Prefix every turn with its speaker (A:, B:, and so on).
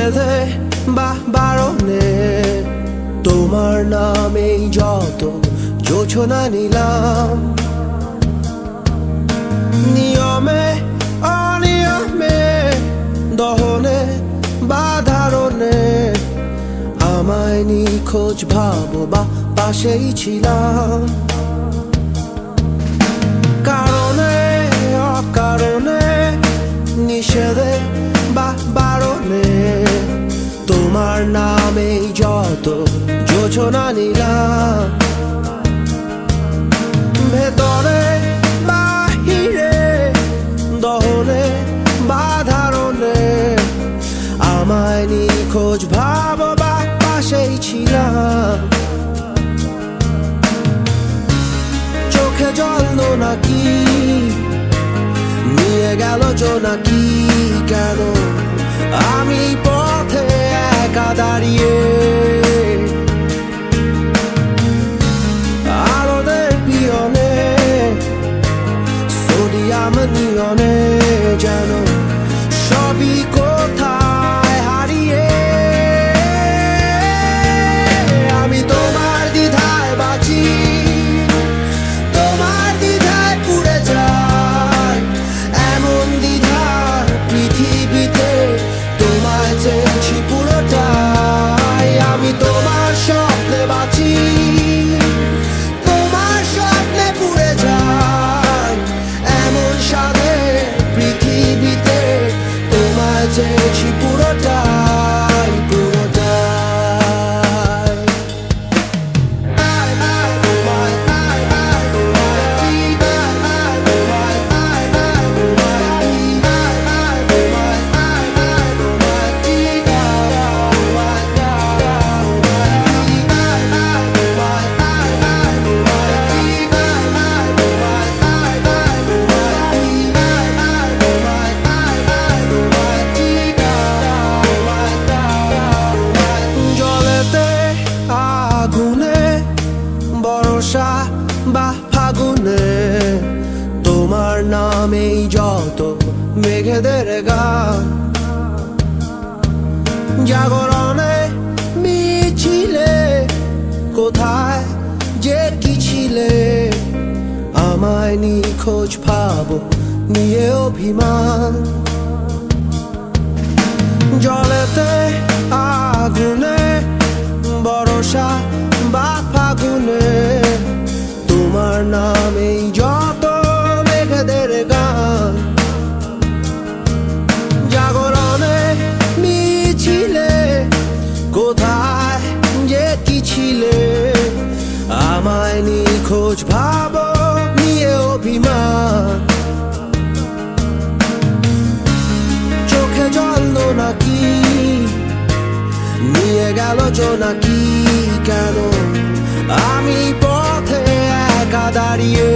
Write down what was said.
A: নিষেধে বা বারণে তোমার নামেই যত যোজনা নিলাম, নিয়মে অনিয়মে দহনে বা ধারণে আমায় নিখোঁজ ভাবো বা পাশেই ছিলাম। কারণে অকারণে নিষেধে বা বারণে তোমার নামেই যত যোজনা নিলাম, ভেতরে বাহিরে দহনে বা ধারণে আমায় নিখোঁজ ভাবো বা পাশেই ছিলাম। চোখে জল নাকি নিয়ে গেল জোনাকি, কেন আমি পথে একা দাঁড়িয়ে আলোদের পিয়নে সোডিয়াম নিয়নে যেন সবই কোথায় হারিয়ে। আমি তোমার দ্বিধায় বাঁচি, তোমার দ্বিধায় পুড়ে যাই, এমন দ্বিধার পৃথিবীতে তোমায় চেয়েছি পুরোটাই। আমি তোমার স্বপ্নে বাঁচি, তোমার স্বপ্নে পুড়ে যাই, এমন সাধে পৃথিবীতে তোমায় চেয়েছি পুরোটাই পুরোটাই। বর্ষা বা ফাগুনে তোমার নামেই যত মেঘেদের গান, জাগরণে মিছিলে কোথায় যে কি ছিলে আমায় নিখোঁজ ভাবো নিয়ে অভিমান। জলেতে আগুনে বর্ষা বা ফাগুনে তোমার নামেই যত মেঘেদের গান, জাগরণে মিছিলে কোথায় যে কি ছিলে আমায় নিখোঁজ ভাবো নিয়ে অভিমান। চোখে জল নাকি নিয়ে গেল জোনাকি, কেন আমি পথে একা দাঁড়িয়ে